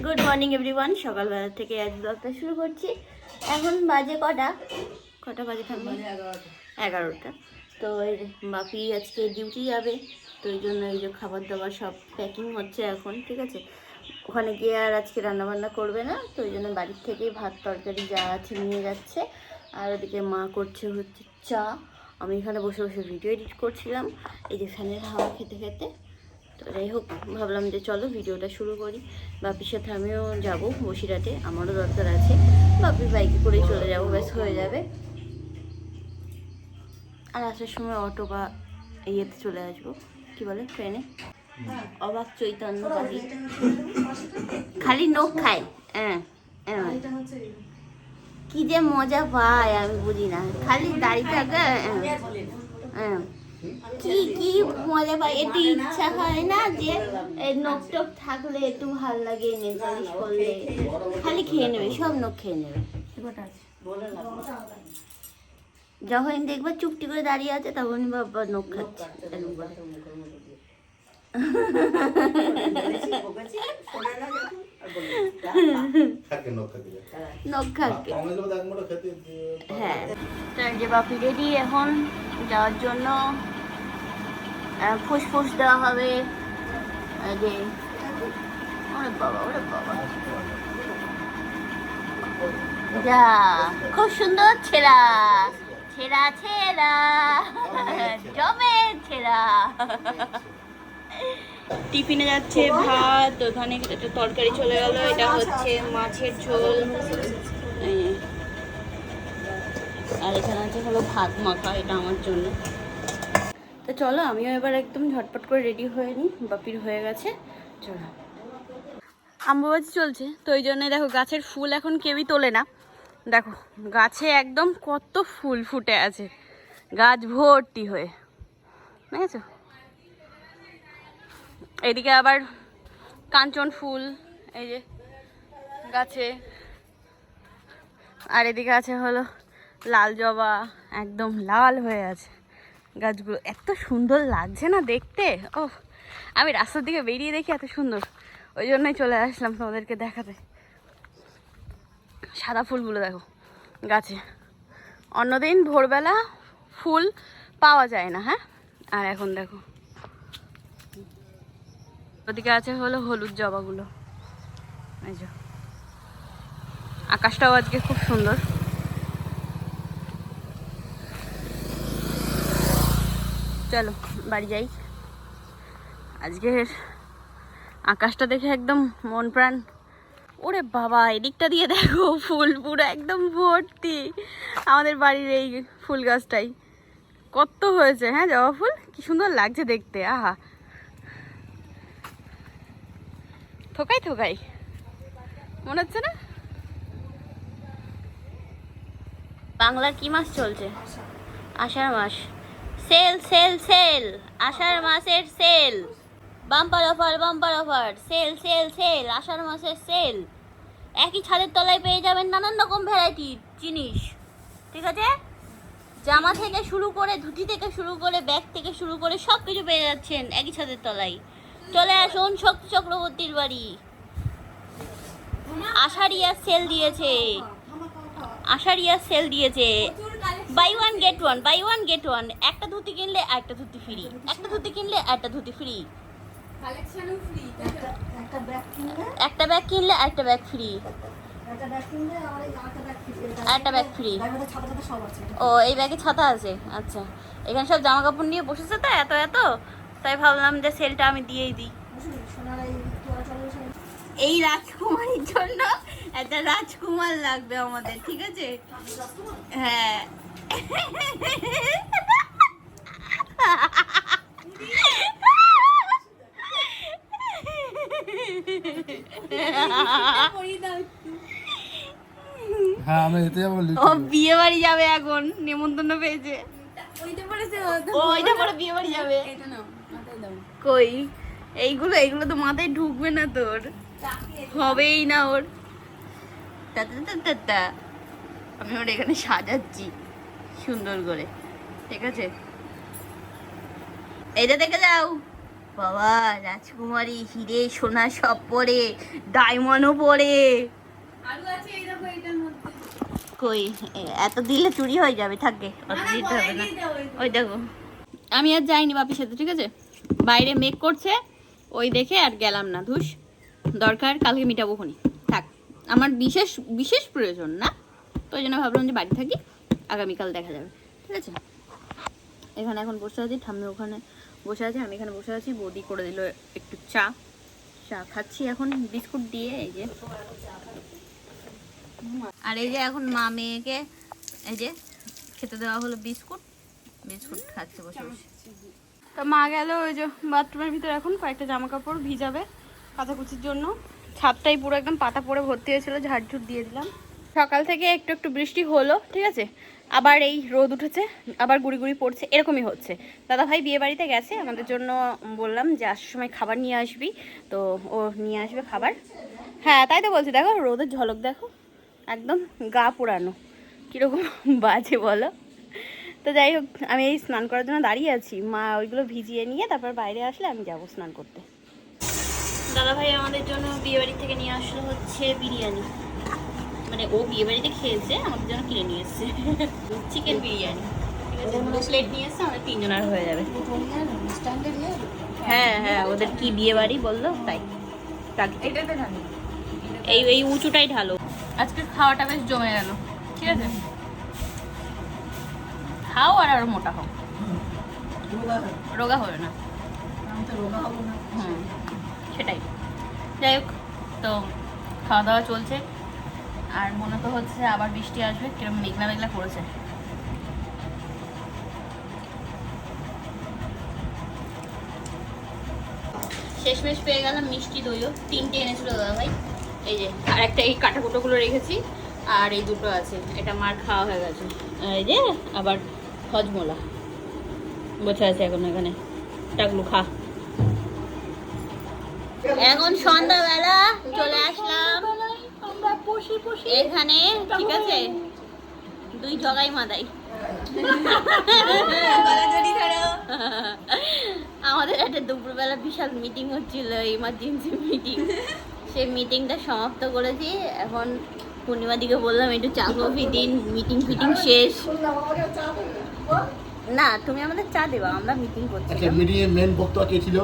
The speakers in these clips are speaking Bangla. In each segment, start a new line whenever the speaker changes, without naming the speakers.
Good morning everyone. সকালবেলা থেকে আজ ব্লগটা শুরু করছি। এখন বাজে কটা বাজে থাকবে 11টা। তো এই বাপি আজকে ডিউটি যাবে, তো এই জন্য এই যে খাবার দাবার সব প্যাকিং হচ্ছে এখন, ঠিক আছে। ওখানে গিয়ে আর আজকে রান্নাবান্না করবে না, তো ওই জন্য বাড়ির থেকেই ভাত তরকারি যা আছে নিয়ে যাচ্ছে। আর ওদিকে মা করছে হচ্ছে চা। আমি এখানে বসে বসে ভিডিও এডিট করছিলাম, এই যে ফ্যানের হাওয়া খেতে খেতে। তো যাই হোক, ভাবলাম যে চলো ভিডিওটা শুরু করি। বাপির সাথে আমিও যাবো বসিরহাটে, আমারও দরকার আছে। বাপির বাইকে করে চলে যাবো, ব্যাস হয়ে যাবে। আর আসার সময় অটো বা ইয়েতে চলে আসবো, কি বলে, ট্রেনে। অবাক চৈতন্য পাখি খালি নখ খায়। হ্যাঁ হ্যাঁ, কি যে মজা পায় আমি বুঝি না, খালি দাড়ি থাকে। হ্যাঁ, কি কি মজা পাই, একটু ইচ্ছা হয় না যে নখ টক থাকলে একটু ভাল লাগে, নেলপালিশ করলে খালি খেয়ে নেবে, সব নখ খেয়ে নেবে। যখন দেখবা চুপটি করে দাঁড়িয়ে আছে তখন বাবা নখ খাচ্ছে। নখ খাচ্ছে। হ্যাঁ, তার যে বাপি রেডি এখন যাওয়ার জন্য। ফুসফুস দেওয়া হবে। এই যে ওরে বাবা, ওরে বাবা, যা খুব সুন্দর ছেঁড়া ছেঁড়া ছেঁড়া জমে ছেঁড়া। টিফিনে যাচ্ছে ভাত, ওখানে একটা তরকারি চলে গেল, এটা হচ্ছে মাছের ঝোল। আর এখানে আছে হলো ভাত মাখা, এটা আমার জন্য। তো চলো আমিও এবার একদম ঝটপট করে রেডি হয়ে নিই, বাপির হয়ে গেছে। চলো, আম্বুবাচি চলছে তো ওই জন্য দেখো গাছের ফুল এখন কেউই তোলে না। দেখো গাছে একদম কত ফুল ফুটে আছে, গাছ ভর্তি হয়ে, বুঝেছো। এদিকে আবার কাঞ্চন ফুল এই যে গাছে, আর এদিকে আছে হলো লাল জবা, একদম লাল হয়ে আছে গাছগুলো। এত সুন্দর লাগছে না দেখতে। ও, আমি রাস্তার দিকে বেরিয়ে দেখি এত সুন্দর, ওই জন্যই চলে আসলাম তোমাদেরকে দেখাতে। সাদা ফুলগুলো দেখো গাছে, অন্যদিন ভোরবেলা ফুল পাওয়া যায় না। হ্যাঁ, আর এখন দেখো ওদিকে আছে হলো হলুদ জবাগুলো। এই যে আকাশটাও আজকে খুব সুন্দর। চলো বাড়ি যাই। আজকের আকাশটা দেখে একদম মন প্রাণ। ওরে বাবা, এদিকটা দিয়ে দেখো ফুল পুরো একদম ভর্তি। আমাদের বাড়ির এই ফুল গাছটাই কত হয়েছে। হ্যাঁ, জবা ফুল কি সুন্দর লাগছে দেখতে। আহা, থোকাই থোকাই মনে হচ্ছে না। বাংলার কি মাস চলছে? আষাঢ় মাস। সেল সেল সেল, আষাঢ় মাসের sale, bumper offer bumper offer, sale sale sale, আষাঢ় মাসের সেল। একই ছাদের তলায় পেয়ে যাবেন নানান রকম ভ্যারাইটির জিনিস, ঠিক আছে। জামা থেকে শুরু করে, ধুতি থেকে শুরু করে, ব্যাগ থেকে শুরু করে সব কিছু পেয়ে যাচ্ছেন একই ছাদের তলায়। চলে আসুন শক্তি চক্রবর্তীর বাড়ি। আষাঢ়িয়া সেল দিয়েছে, আষাঢ়িয়া সেল দিয়েছে। Buy one get one, buy one get one. একটা ধুতি কিনলে একটা ধুতি ফ্রি, একটা ধুতি কিনলে একটা ধুতি ফ্রি, একটা ব্যাগ কিনলে একটা ব্যাগ ফ্রি, একটা ব্যাগ ফ্রি। ও, এই ব্যাগে ছাতা আছে। আচ্ছা, এখানে সব জামা কাপড় নিয়ে বসেছে তো এত এত, তাই ভাবলাম যে সেলটা আমি দিয়েই দিই। এই রাজকুমারীর জন্য একটা রাজকুমার লাগবে আমাদের, ঠিক আছে। হ্যাঁ,
হ্যাঁ, আমরা যেতে যাবো।
ও বিয়ে বাড়ি যাবে এখন, নেমন্তন্ন পেয়েছে। ওইটা পরে বিয়ে বাড়ি যাবে। কই এইগুলো, এইগুলো তো মাথায় ঢুকবে না, তোর হবেই না ওর। আমি ওর এখানে সাজাচ্ছি সুন্দর করে, ঠিক আছে। এইটা দেখে যাও, বাবা, রাজকুমারী হিরে সোনা সব পরে, ডায়মন্ডও পরে। কই এত দিলে চুরি হয়ে যাবে, থাকে অত দিতে হবে না। ওই দেখো, আমি আর যাইনি বাপির সাথে, ঠিক আছে? বাইরে মেক করছে, ওই দেখে আর গেলাম না। ধুস, দরকার কালকে মিটাবো খনি, থাক। আমার বিশেষ বিশেষ প্রয়োজন না, তো ওই জন্য ভাবলাম যে বাড়ি থাকি, আগামীকাল দেখা যাবে, ঠিক আছে? এখানে এখন বসে আছি, ঠাম্মি ওখানে বসে আছে, আমি এখানে বসে আছি। বৌদি করে দিল একটু চা, চা খাচ্ছি এখন বিস্কুট দিয়ে। এই যে, আর এই যে এখন মা মেয়েকে এই যে খেতে দেওয়া হলো বিস্কুট, বিস্কুট খাচ্ছে বসে বসে। তো মা গেল ওই যে বাথরুমের ভিতরে, এখন কয়েকটা জামা কাপড় ভিজাবে কাচাকুচির জন্য। ছাদটাই পুরো একদম পাতা পড়ে ভর্তি হয়েছিল, ঝাড়ঝুট দিয়ে দিলাম। সকাল থেকে একটু একটু বৃষ্টি হলো, ঠিক আছে? আবার এই রোদ উঠেছে, আবার গুড়ি গুড়ি পড়ছে, এরকমই হচ্ছে। দাদাভাই বিয়ে বাড়িতে গেছে, আমাদের জন্য বললাম যে আসার সময় খাবার নিয়ে আসবি, তো ও নিয়ে আসবে খাবার। হ্যাঁ তাই তো বলছি, দেখো রোদের ঝলক দেখো, একদম গা পোড়ানো, কীরকম বাজে বলো। তো যাই হোক, আমি এই স্নান করার জন্য দাঁড়িয়ে আছি, মা ওইগুলো ভিজিয়ে নিয়ে তারপর বাইরে আসলে আমি যাবো স্নান করতে। দাদাভাই আমাদের জন্য বিয়েবাড়ি থেকে নিয়ে আসলো হচ্ছে বিরিয়ানি, মানে ও বিয়ে বাড়িতে খেয়েছে, আমাদের জন্য কিনে নিয়ে এসছে চিকেন বিরিয়ানি, ঠিক আছে? দুটো প্লেট নিয়ে এসছে, আমাদের তিনজনের হয়ে যাবে। হ্যাঁ হ্যাঁ, ওদের কি বিয়ে বাড়ি বললো তাই, এই এই উঁচুটাই ঢালো। আজকে খাওয়াটা বেশ জমে গেল, ঠিক আছে? খাও আর আরো মোটা হোক, রোগা হবে না। হুম, সেটাই। যাই হোক, তো খাওয়া দাওয়া চলছে, আর মনে তো হচ্ছে আবার বৃষ্টি আসবে, কিরকম মেঘলা মেঘলা করেছে। শেষমেশ পেয়ে গেলাম মিষ্টি দইও, 3টে এনেছিল দাদাভাই। এই যে, আর একটা এই কাটাকুটোগুলো রেখেছি, আর এই দুটো আছে, এটা মার খাওয়া হয়ে গেছে। এই যে আবার হজমোলা বসে আছে এখন এখানে, টাকলু খা। এখন সন্ধ্যাবেলা চলে আসলাম এখানে, ঠিক আছে? দুই জগাই মাদাই আমাদের একটা দুপুরবেলা বিশাল মিটিং হচ্ছিল, ইমার্জেন্সি মিটিং। সেই মিটিংটা সমাপ্ত করেছি, এখন পূর্ণিমা দিকে বললাম একটু চা কফি দিন, মিটিং ফিটিং শেষ। না, তুমি আমাদের চা দেবা, আমরা মিটিং করছি।
আচ্ছা, মিটিং এর মেন বক্তা কে ছিল?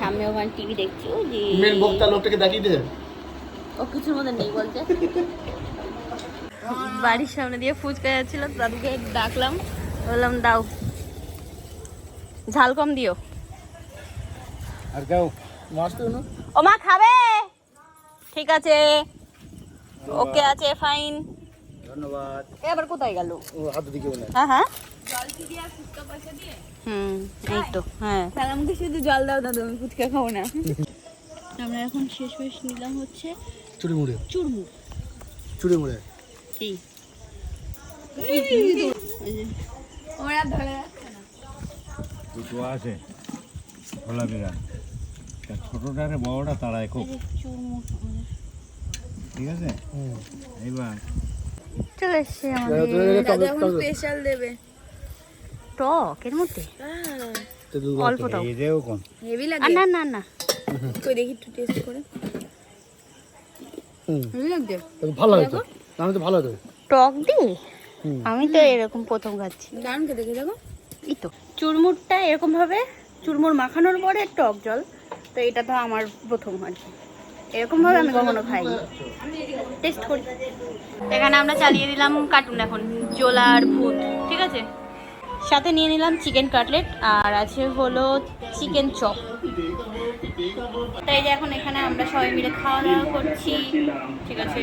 আমি ওখানে টিভি দেখছি, ও যে
মেন বক্তা লোকটাকে দেখিয়ে দে।
ও কিছুর মধ্যে নেই বলছে। বাড়ির সামনে দিয়ে ফুচকা যাচ্ছিল, দাদুকে ডাকলাম, বললাম দাও, ঝাল কম দিও।
আর কেউ মাছ তো না?
ও মা খাবে? ঠিক আছে, ওকে আছে, ফাইন,
ধন্যবাদ।
এবার কোথায় গেল?
ও হাত দিকে না।
হ্যাঁ হ্যাঁ, হুম, এই তো, হ্যাঁ।
তাহলে আমাকে শুধু জল দাও দাদু, আমি ফুচকা খাবো না।
আমরা এখন শেষ নিলাম হচ্ছে
চুড়ি মুড়ে।
চুরমুর।
চুড়ি মুড়ে।
কি
ওরা ধরে
দুটো আছে খোলা বিরাট, ছোটটারে বড়টা তারাই খুব,
চুরমুর
ঠিক আছে? এইবার
চলে এসছে আমাদের।
দাদু এখন স্পেশাল দেবে।
টক এর মধ্যে অল্প টক,
এই দেও কোন
হেভি
আর
লাগে।
না না না,
কই দেখি একটু টেস্ট করে। হেভি লাগছে।
ভালো লাগে তো, আমি তো ভালো লাগে।
টক দিয়ে আমি তো এরকম প্রথম খাচ্ছি।
দারুণ খেতে, দেখে দেখো।
এই তো চুরমুরটা এরকম ভাবে, চুরমুর মাখানোর পরে টক জল, তো এটা তো আমার প্রথম আর কি, এরকম ভাবে আমি কখনো খাইনি, টেস্ট করি। এখানে আমরা চালিয়ে দিলাম কার্টুন এখন, জোলা আর ভূত, ঠিক আছে? সাথে নিয়ে নিলাম চিকেন কাটলেট, আর আছে হলো চিকেন চপ। তাই যে এখন এখানে আমরা সবাই মিলে খাওয়া দাওয়া করছি, ঠিক আছে?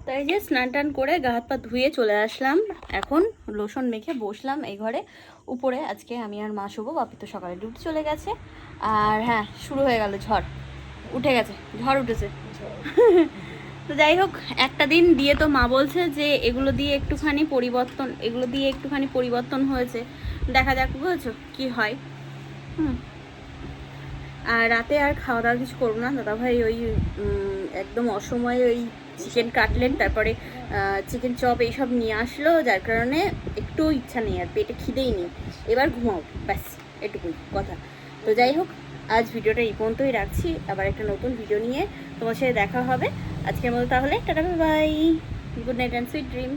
তাই যে স্নান টান করে গা হাত পা ধুয়ে চলে আসলাম, এখন লোশন মেখে বসলাম এই ঘরে উপরে। আজকে আমি আর মা শুভ, বাপি তো সকালে ডিউটি চলে গেছে। আর হ্যাঁ, শুরু হয়ে গেল ঝড়, উঠে গেছে, ঝড় উঠেছে। তো যাই হোক, একটা দিন দিয়ে তো মা বলছে যে এগুলো দিয়ে একটুখানি পরিবর্তন হয়েছে, দেখা যাক, বুঝেছো কি হয়। আর রাতে আর খাওয়া দাওয়া কিছু করবো না, দাদাভাই ওই একদম অসময়ে ওই চিকেন কাটলেট, তারপরে চিকেন চপ এইসব নিয়ে আসলো, যার কারণে একটু ইচ্ছা নেই আর, পেটে খিদেই নেই। এবার ঘুমাও, ব্যাস এটুকুই কথা। তো যাই হোক, আজ ভিডিওটা এই পর্যন্তই রাখছি, আবার একটা নতুন ভিডিও নিয়ে তোমার সাথে দেখা হবে। আজকের মতো তাহলে tata, bye, good night and sweet dream.